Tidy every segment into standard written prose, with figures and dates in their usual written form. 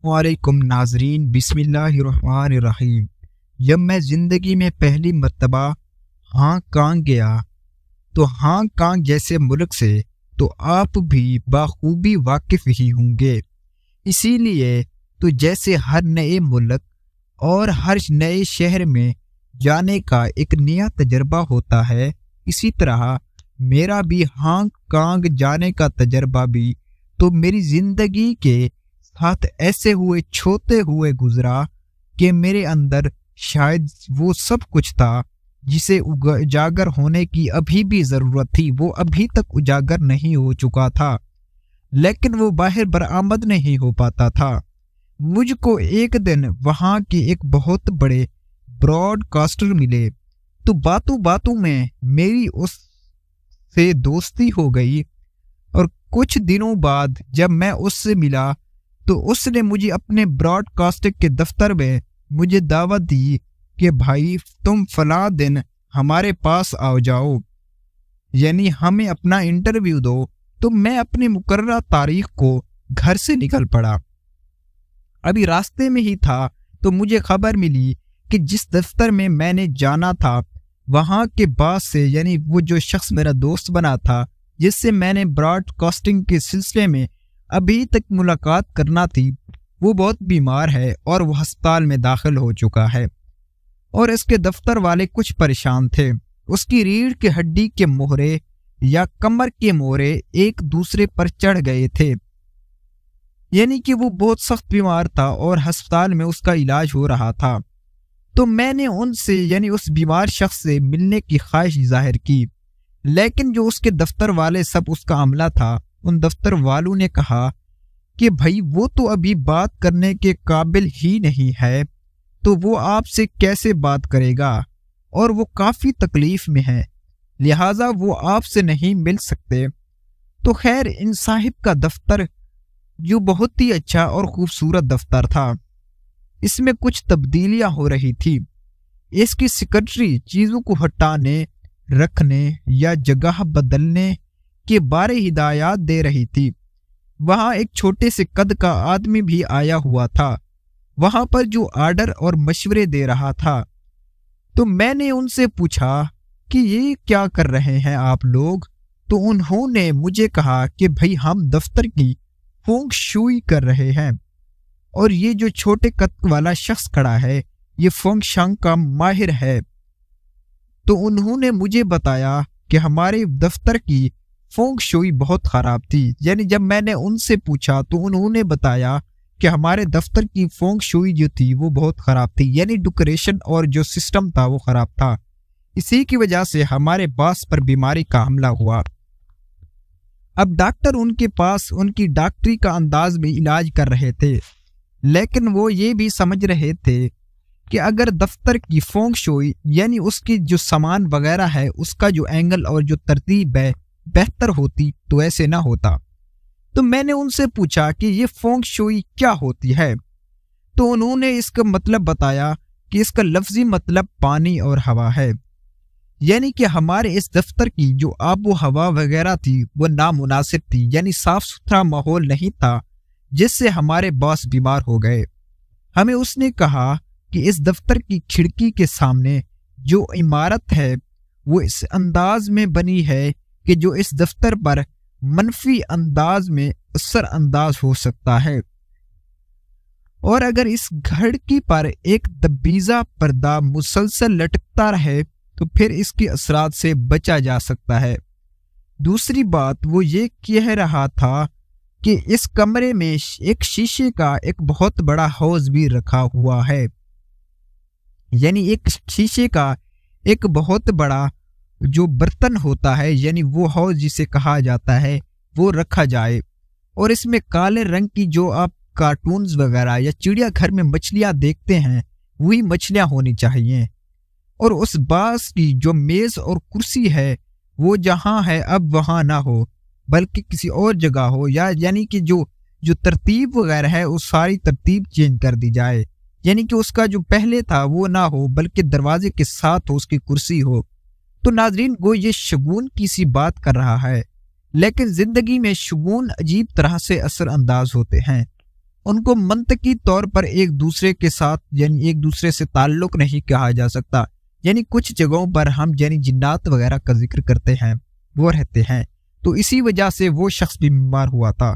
वालेकुम नाजरीन, बिस्मिल्लाहिर्रहमानिर्रहीम। जब मैं ज़िंदगी में पहली मर्तबा हांग कांग गया तो हांग कांग जैसे मुल्क से तो आप भी बाखूबी वाकिफ़ ही होंगे। इसीलिए तो जैसे हर नए मुल्क और हर नए शहर में जाने का एक नया तजर्बा होता है, इसी तरह मेरा भी हांग कांग जाने का तजर्बा भी तो मेरी ज़िंदगी के साथ ऐसे हुए छोते हुए गुजरा कि मेरे अंदर शायद वो सब कुछ था जिसे उजागर होने की अभी भी ज़रूरत थी, वो अभी तक उजागर नहीं हो चुका था, लेकिन वो बाहर बरामद नहीं हो पाता था। मुझको एक दिन वहाँ के एक बहुत बड़े ब्रॉडकास्टर मिले तो बातों बातों में मेरी उससे दोस्ती हो गई, और कुछ दिनों बाद जब मैं उससे मिला तो उसने मुझे अपने ब्रॉडकास्टिंग के दफ्तर में मुझे दावत दी कि भाई तुम फलां दिन हमारे पास आ जाओ, यानी हमें अपना इंटरव्यू दो। तो मैं अपनी मुकर्रर तारीख को घर से निकल पड़ा। अभी रास्ते में ही था तो मुझे खबर मिली कि जिस दफ्तर में मैंने जाना था वहाँ के बास से, यानी वो जो शख्स मेरा दोस्त बना था जिससे मैंने ब्रॉडकास्टिंग के सिलसिले में अभी तक मुलाकात करना थी, वो बहुत बीमार है और वो अस्पताल में दाखिल हो चुका है। और इसके दफ्तर वाले कुछ परेशान थे। उसकी रीढ़ की हड्डी के मोहरे या कमर के मोहरे एक दूसरे पर चढ़ गए थे, यानी कि वो बहुत सख्त बीमार था और अस्पताल में उसका इलाज हो रहा था। तो मैंने उनसे, यानी उस बीमार शख्स से मिलने की ख्वाहिश जाहिर की, लेकिन जो उसके दफ्तर वाले सब उसका अमला था, उन दफ्तर वालों ने कहा कि भाई वो तो अभी बात करने के काबिल ही नहीं है, तो वो आपसे कैसे बात करेगा और वो काफ़ी तकलीफ में है, लिहाजा वो आपसे नहीं मिल सकते। तो खैर, इन साहिब का दफ्तर जो बहुत ही अच्छा और खूबसूरत दफ्तर था, इसमें कुछ तब्दीलियां हो रही थी। इसकी सेक्रेटरी चीज़ों को हटाने, रखने या जगह बदलने के बारे हिदायत दे रही थी। वहाँ एक छोटे से कद का आदमी भी आया हुआ था, वहाँ पर जो आर्डर और मशवरे दे रहा था। तो मैंने उनसे पूछा कि ये क्या कर रहे हैं आप लोग? तो उन्होंने मुझे कहा कि भाई हम दफ्तर की फेंग शुई कर रहे हैं, और ये जो छोटे कद वाला शख्स खड़ा है ये फेंग शांग का माहिर है। तो उन्होंने मुझे बताया कि हमारे दफ्तर की फेंग शुई बहुत ख़राब थी। यानी जब मैंने उनसे पूछा तो उन्होंने बताया कि हमारे दफ्तर की फेंग शुई जो थी वो बहुत ख़राब थी, यानी डेकोरेशन और जो सिस्टम था वो ख़राब था। इसी की वजह से हमारे बास पर बीमारी का हमला हुआ। अब डॉक्टर उनके पास उनकी डॉक्टरी का अंदाज में इलाज कर रहे थे, लेकिन वो ये भी समझ रहे थे कि अगर दफ्तर की फेंग शुई, यानी उसकी जो सामान वगैरह है उसका जो एंगल और जो तरतीब है बेहतर होती तो ऐसे ना होता। तो मैंने उनसे पूछा कि ये फेंग शुई क्या होती है? तो उन्होंने इसका मतलब बताया कि इसका लफ्जी मतलब पानी और हवा है, यानी कि हमारे इस दफ्तर की जो आबो हवा वगैरह थी वो नामुनासिब थी, यानी साफ सुथरा माहौल नहीं था, जिससे हमारे बॉस बीमार हो गए। हमें उसने कहा कि इस दफ्तर की खिड़की के सामने जो इमारत है वो इस अंदाज में बनी है कि जो इस दफ्तर पर मनफी अंदाज में असर अंदाज हो सकता है, और अगर इस खिड़की पर एक दबीजा पर्दा मुसलसल लटकता रहे तो फिर इसके असरात से बचा जा सकता है। दूसरी बात वो ये कह रहा था कि इस कमरे में एक शीशे का एक बहुत बड़ा हौज भी रखा हुआ है, यानी एक शीशे का एक बहुत बड़ा जो बर्तन होता है, यानी वो हौज जिसे कहा जाता है, वो रखा जाए, और इसमें काले रंग की जो आप कार्टून्स वगैरह या चिड़िया घर में मछलियाँ देखते हैं वही मछलियाँ होनी चाहिए, और उस बास की जो मेज़ और कुर्सी है वो जहाँ है अब वहाँ ना हो बल्कि किसी और जगह हो, या यानी कि जो तरतीब वगैरह है उस सारी तरतीब चेंज कर दी जाए, यानी कि उसका जो पहले था वो ना हो बल्कि दरवाजे के साथ हो उसकी कुर्सी हो। तो नाजरीन, वो ये शगुन की सी बात कर रहा है, लेकिन जिंदगी में शगुन अजीब तरह से असर अंदाज होते हैं। उनको मंतकी तौर पर एक दूसरे के साथ यानी एक दूसरे से ताल्लुक नहीं कहा जा सकता। यानी कुछ जगहों पर हम यानी जिन्नात वगैरह का जिक्र करते हैं, वो रहते हैं, तो इसी वजह से वो शख्स भी बीमार हुआ था।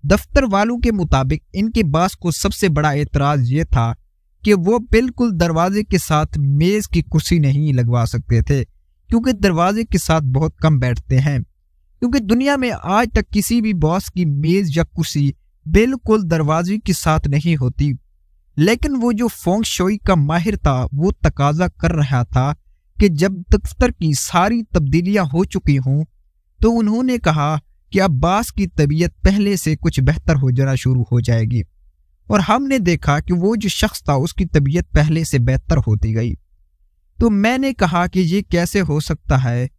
दफ्तर वालों के मुताबिक इनके बास को सबसे बड़ा एतराज ये था कि वो बिल्कुल दरवाजे के साथ मेज की कुर्सी नहीं लगवा सकते थे, क्योंकि दरवाजे के साथ बहुत कम बैठते हैं, क्योंकि दुनिया में आज तक किसी भी बॉस की मेज या कुर्सी बिल्कुल दरवाजे के साथ नहीं होती। लेकिन वो जो फेंग शुई का माहिर था वो तकाजा कर रहा था कि जब दफ्तर की सारी तब्दीलियां हो चुकी हों तो उन्होंने कहा कि अब बास की तबीयत पहले से कुछ बेहतर हो जाना शुरू हो जाएगी। और हमने देखा कि वो जो शख्स था उसकी तबीयत पहले से बेहतर होती गई। तो मैंने कहा कि ये कैसे हो सकता है,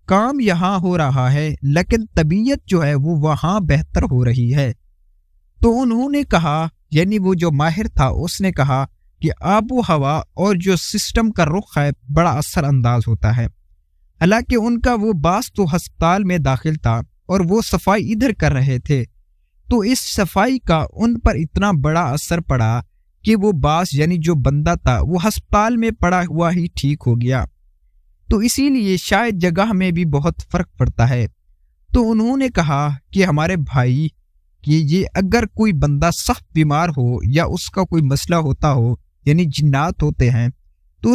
काम यहाँ हो रहा है लेकिन तबीयत जो है वो वहाँ बेहतर हो रही है। तो उन्होंने कहा, यानी वो जो माहिर था उसने कहा कि आबो हवा और जो सिस्टम का रुख है बड़ा असर अंदाज होता है। हालांकि उनका वो बास तो अस्पताल में दाखिल था और वो सफाई इधर कर रहे थे, तो इस सफाई का उन पर इतना बड़ा असर पड़ा कि वो बास यानी जो बंदा था वो अस्पताल में पड़ा हुआ ही ठीक हो गया। तो इसीलिए शायद जगह में भी बहुत फर्क पड़ता है। तो उन्होंने कहा कि हमारे भाई कि ये अगर कोई बंदा सख्त बीमार हो या उसका कोई मसला होता हो यानी जिन्नात होते हैं, तो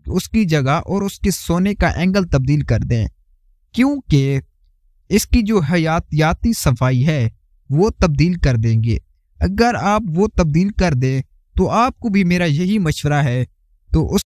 उसकी जगह और उसके सोने का एंगल तब्दील कर दें, क्योंकि इसकी जो हयातियाती सफाई है वो तब्दील कर देंगे। अगर आप वो तब्दील कर दें तो आपको भी मेरा यही मशवरा है। तो उस